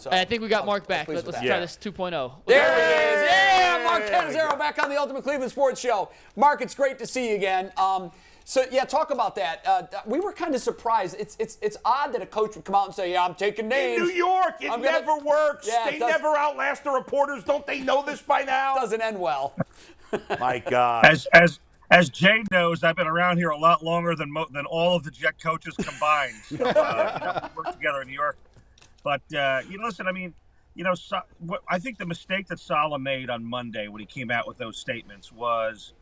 So I think we got Mark back. Let's try this 2.0. There he is. Yeah, Mark Cannizzaro back on the Ultimate Cleveland Sports Show. Mark, it's great to see you again. So, talk about that. We were kind of surprised. It's odd that a coach would come out and say, yeah, I'm taking names. In New York, it never works. Yeah, they never outlast the reporters. Don't they know this by now? Doesn't end well. My God. As Jay knows, I've been around here a lot longer than all of the Jet coaches combined. So, we work together in New York. But, listen, I mean, I think the mistake that Saleh made on Monday when he came out with those statements was,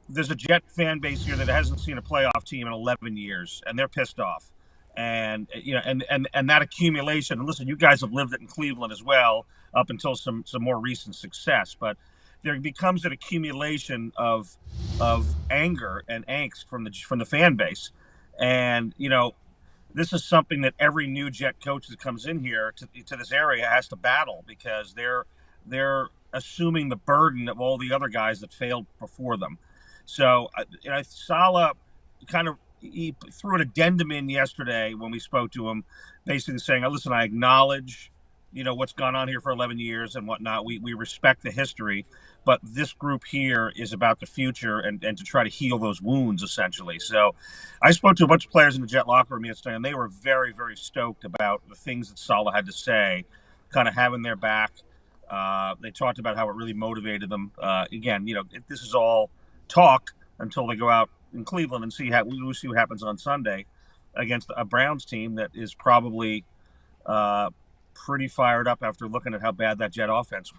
there's a Jet fan base here that hasn't seen a playoff team in 11 years, and they're pissed off. And, and that accumulation, and listen, you guys have lived it in Cleveland as well up until some more recent success. But there becomes an accumulation of anger and angst from the fan base. And, this is something that every new Jet coach that comes in here to this area has to battle, because they're assuming the burden of all the other guys that failed before them. So, Saleh he threw an addendum in yesterday when we spoke to him, basically saying, listen, I acknowledge, what's gone on here for 11 years and whatnot. We respect the history, but this group here is about the future and to try to heal those wounds, essentially. So I spoke to a bunch of players in the Jet locker room yesterday, and they were very, very stoked about the things that Saleh had to say, kind of having their back. They talked about how it really motivated them. Again, this is all talk until they go out in Cleveland and we'll see what happens on Sunday against a Browns team that is probably pretty fired up after looking at how bad that Jet offense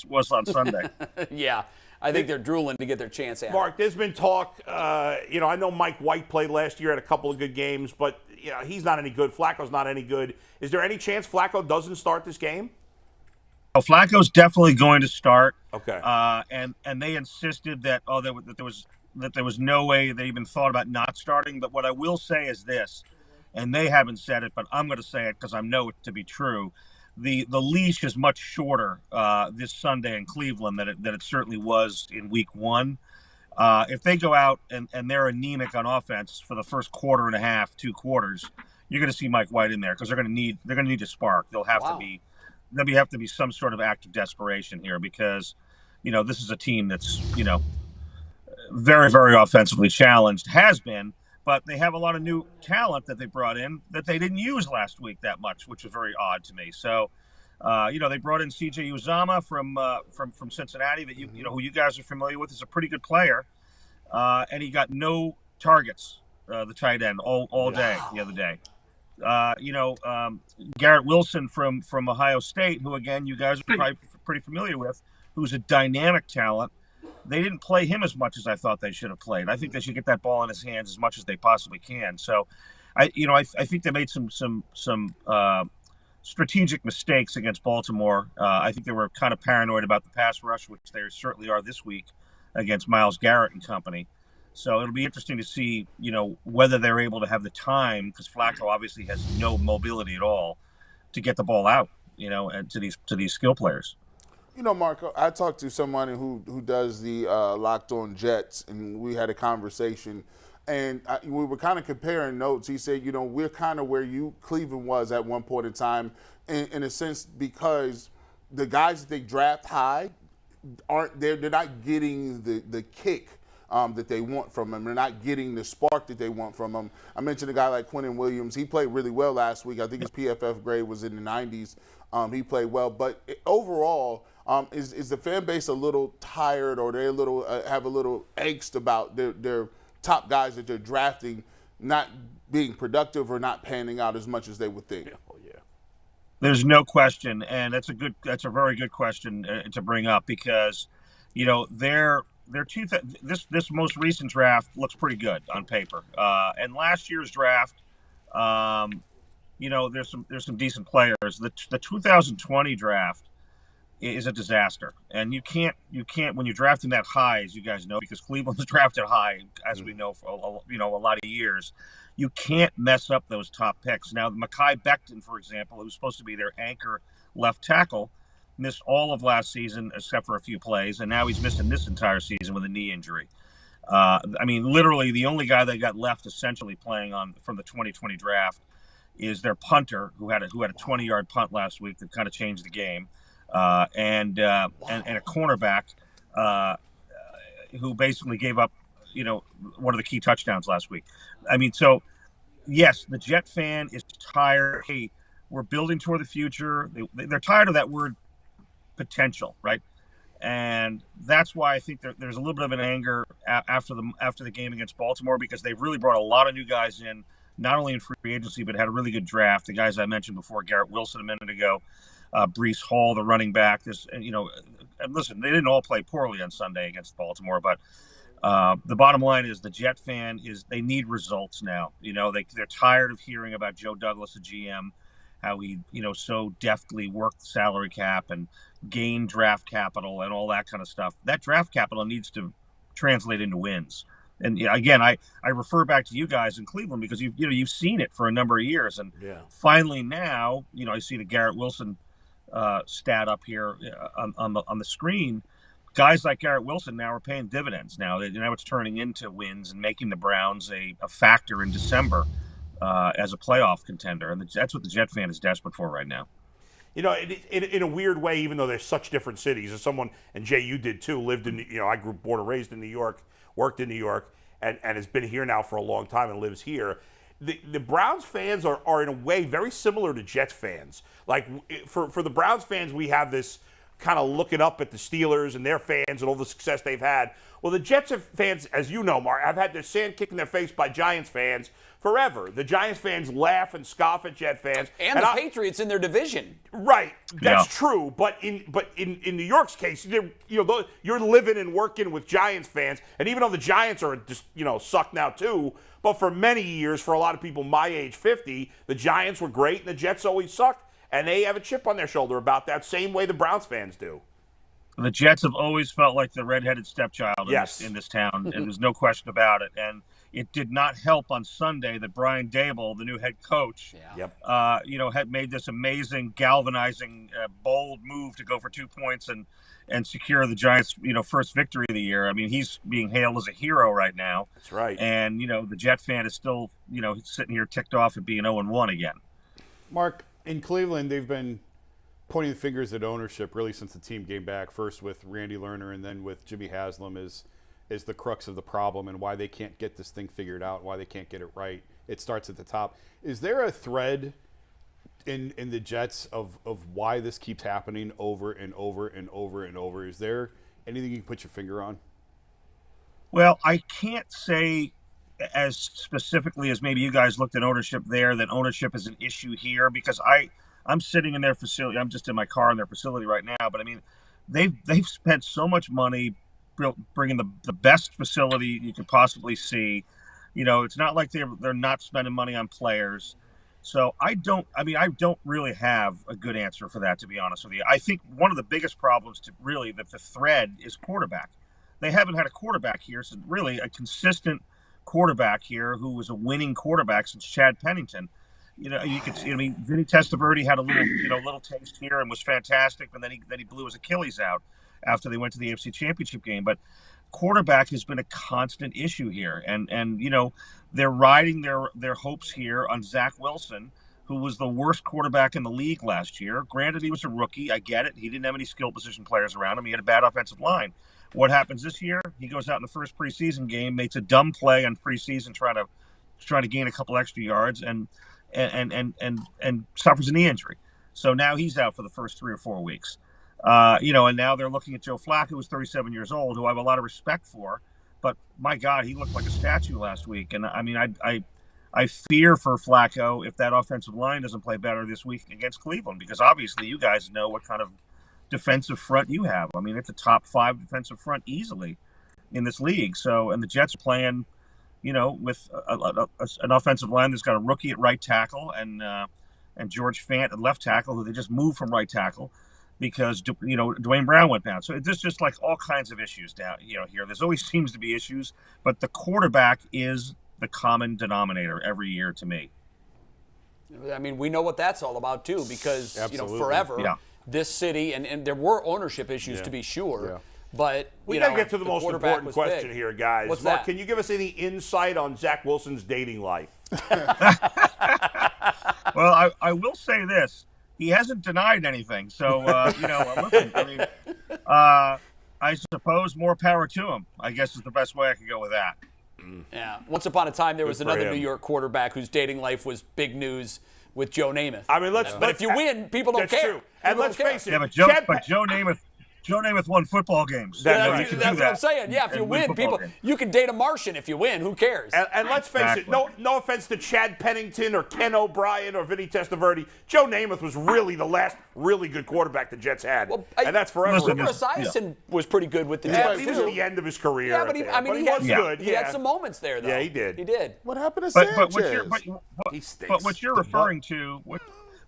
was on Sunday. Yeah, I think they're drooling to get their chance at Mark, there's been talk, I know Mike White played last year, had a couple of good games, but he's not any good. Flacco's not any good. Is there any chance Flacco doesn't start this game? Well, Flacco's definitely going to start. Okay. And they insisted that there was no way they even thought about not starting. But what I will say is this, and they haven't said it, but I'm going to say it because I know it to be true. The leash is much shorter this Sunday in Cleveland than it certainly was in Week 1. If they go out and they're anemic on offense for the first quarter and a half, 2 quarters, you're going to see Mike White in there because they're going to need to spark. There'll have to be some sort of act of desperation here because, this is a team that's, very, very offensively challenged, has been, but they have a lot of new talent that they brought in that they didn't use last week that much, which was very odd to me. So, they brought in C.J. Uzomah from Cincinnati that who you guys are familiar with, is a pretty good player, and he got no targets, the tight end, all day the other day. Garrett Wilson from Ohio State, who again you guys are probably pretty familiar with, who's a dynamic talent. They didn't play him as much as I thought they should have played. I think they should get that ball in his hands as much as they possibly can. So, I think they made some strategic mistakes against Baltimore. I think they were kind of paranoid about the pass rush, which they certainly are this week against Myles Garrett and company. So it'll be interesting to see, whether they're able to have the time, because Flacco obviously has no mobility at all, to get the ball out, and to these skill players. Marco, I talked to someone who does the Locked On Jets, and we had a conversation, and we were kind of comparing notes. He said, we're kind of where Cleveland was at one point in time, in a sense, because the guys that they draft high they're not getting the kick that they want from them. They're not getting the spark that they want from them. I mentioned a guy like Quentin Williams. He played really well last week. I think his PFF grade was in the 90s. He played well, but overall, is the fan base a little tired, or they have a little angst about their top guys that they're drafting not being productive or not panning out as much as they would think? Yeah. There's no question, and that's a very good question to bring up, because this most recent draft looks pretty good on paper, and last year's draft, there's some decent players. The 2020 draft is a disaster, and you can't when you're drafting that high, as you guys know, because Cleveland's drafted high, as we know, for a lot of years. You can't mess up those top picks. Now, Mekhi Becton, for example, who was supposed to be their anchor left tackle, missed all of last season except for a few plays, and now he's missing this entire season with a knee injury. Literally the only guy that got left essentially playing from the 2020 draft is their punter who had a 20-yard punt last week that kind of changed the game, and a cornerback who basically gave up, one of the key touchdowns last week. I mean, so yes, the Jet fan is tired. Hey, we're building toward the future. They're tired of that word potential, right? And that's why I think there's a little bit of an anger after the game against Baltimore, because they've really brought a lot of new guys in, not only in free agency, but had a really good draft. The guys I mentioned before, Garrett Wilson a minute ago, Breece Hall, the running back. And listen, they didn't all play poorly on Sunday against Baltimore, but the bottom line is the Jet fan they need results now. They're tired of hearing about Joe Douglas, the GM, how he, so deftly worked the salary cap and gained draft capital and all that kind of stuff. That draft capital needs to translate into wins. And again, I refer back to you guys in Cleveland because you've seen it for a number of years, and finally now I see the Garrett Wilson stat up here on the screen. Guys like Garrett Wilson now are paying dividends. Now it's turning into wins and making the Browns a factor in December as a playoff contender, and that's what the Jet fan is desperate for right now. In a weird way, even though they're such different cities, as someone, and Jay, you did too, lived in, I grew born and raised in New York, worked in New York, and has been here now for a long time and lives here. The Browns fans are in a way very similar to Jets fans. Like for the Browns fans, we have this kind of looking up at the Steelers and their fans and all the success they've had. Well, the Jets fans, as you know, Mark, have had their sand kicked in their face by Giants fans forever. The Giants fans laugh and scoff at Jet fans. And the Patriots in their division. Right. That's true. But in New York's case, you're living and working with Giants fans. And even though the Giants are just, suck now too, but for many years, for a lot of people my age, 50, the Giants were great and the Jets always sucked. And they have a chip on their shoulder about that, same way the Browns fans do. The Jets have always felt like the redheaded stepchild in this town, and there's no question about it. And it did not help on Sunday that Brian Daboll, the new head coach, had made this amazing, galvanizing, bold move to go for 2 points and secure the Giants' first victory of the year. I mean, he's being hailed as a hero right now. That's right. And the Jet fan is still sitting here ticked off at being 0-1 again. Mark, in Cleveland, they've been pointing the fingers at ownership really since the team came back, first with Randy Lerner and then with Jimmy Haslam is the crux of the problem and why they can't get this thing figured out, why they can't get it right. It starts at the top. Is there a thread in the Jets of why this keeps happening over and over and over and over? Is there anything you can put your finger on? Well, I can't say as specifically as maybe you guys looked at ownership there, that ownership is an issue here, because I'm sitting in their facility. I'm just in my car in their facility right now. But I mean, they've spent so much money bringing the best facility you could possibly see. It's not like they're not spending money on players. So I don't really have a good answer for that, to be honest with you. I think one of the biggest problems that the thread is quarterback. They haven't had a quarterback here since really a consistent quarterback here who was a winning quarterback since Chad Pennington. You could see. I mean, Vinny Testaverde had a little taste here and was fantastic, but then he blew his Achilles out after they went to the AFC Championship game. But quarterback has been a constant issue here, and they're riding their hopes here on Zach Wilson, who was the worst quarterback in the league last year. Granted, he was a rookie. I get it. He didn't have any skill position players around him. He had a bad offensive line. What happens this year? He goes out in the first preseason game, makes a dumb play on preseason, trying to gain a couple extra yards, and suffers a knee injury. So now he's out for the first 3 or 4 weeks. And now they're looking at Joe Flacco, who's 37 years old, who I have a lot of respect for. But my God, he looked like a statue last week. And I mean, I fear for Flacco if that offensive line doesn't play better this week against Cleveland, because obviously you guys know what kind of defensive front you have. I mean, it's a top 5 defensive front easily in this league. So, and the Jets are playing, with an offensive line that's got a rookie at right tackle and George Fant at left tackle, who they just moved from right tackle because Dwayne Brown went down. So there's just like all kinds of issues down here. There's always seems to be issues, but the quarterback is the common denominator every year to me. I mean, we know what that's all about too, because Absolutely. forever this city and there were ownership issues to be sure. But we got to get to the most important question here, guys. What's Mark, that? can you give us any insight on Zach Wilson's dating life? Well, I will say this. He hasn't denied anything. So, listen, I mean, I suppose more power to him, I guess is the best way I could go with that. Yeah. Once upon a time, there was for another him. New York quarterback whose dating life was big news with Joe Namath. I mean, But if you win, people don't that's care. true. And People let's don't care. face it, Yeah, but Joe Namath won football games. That's You right. you can That's do what I'm that saying. Yeah, if you and win, football people, games. you can date a Martian if you win. Who cares? And let's face it, no offense to Chad Pennington or Ken O'Brien or Vinny Testaverde, Joe Namath was really the last really good quarterback the Jets had. and that's forever listen, ago. Chris Esiason was pretty good with the Yeah, Jets, he was at too. the end of his career. Yeah, but he was had, good. He had some moments there, though. Yeah, he did. He did. What happened to But Sanchez? He stinks. but what you're referring to,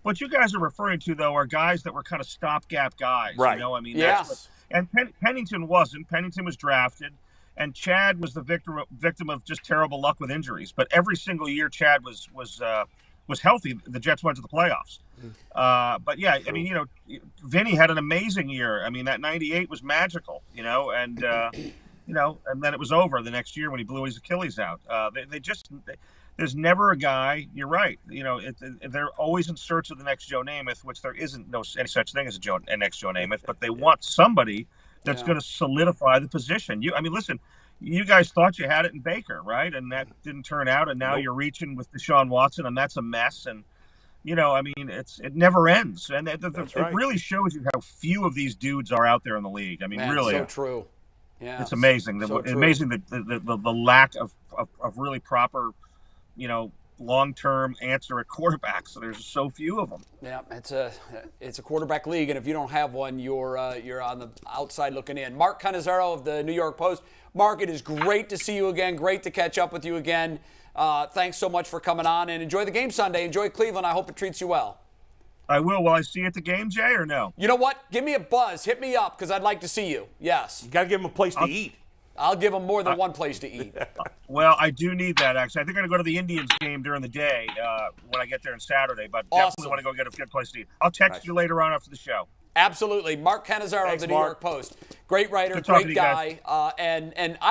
what you guys are referring to, though, are guys that were kind of stopgap guys. Right. You know, I mean, Yeah. and Pennington wasn't. Pennington was drafted, and Chad was the victim of just terrible luck with injuries. But every single year Chad was healthy, the Jets went to the playoffs. But yeah, I mean, Vinny had an amazing year. I mean, that '98 was magical. And and then it was over the next year when he blew his Achilles out. There's never a guy. You're right. They're always in search of the next Joe Namath, which there isn't any such thing as a next Joe Namath. But they want somebody that's going to solidify the position. Listen. You guys thought you had it in Baker, right? And that didn't turn out. And now you're reaching with Deshaun Watson, and that's a mess. And I mean, it never ends. And it really shows you how few of these dudes are out there in the league. I mean, Man, really, so true. Yeah, it's amazing. So true. Amazing the lack of really proper, long-term answer at quarterback. So there's so few of them. Yeah, it's a quarterback league, and if you don't have one, you're on the outside looking in. Mark Cannizzaro of the New York Post. Mark, it is great to see you again. Great to catch up with you again. Thanks so much for coming on, and enjoy the game Sunday. Enjoy Cleveland. I hope it treats you well. I will. Will I see you at the game, Jay, or no? You know what? Give me a buzz. Hit me up because I'd like to see you. Yes. You got to give him a place to eat. I'll give them more than one place to eat. Well, I do need that, actually. I think I'm going to go to the Indians game during the day when I get there on Saturday, but definitely want to go get a good place to eat. I'll text you later on after the show. Absolutely. Mark Cannizzaro of the New York Post. Great writer, Good talking great to you guys. guy. And I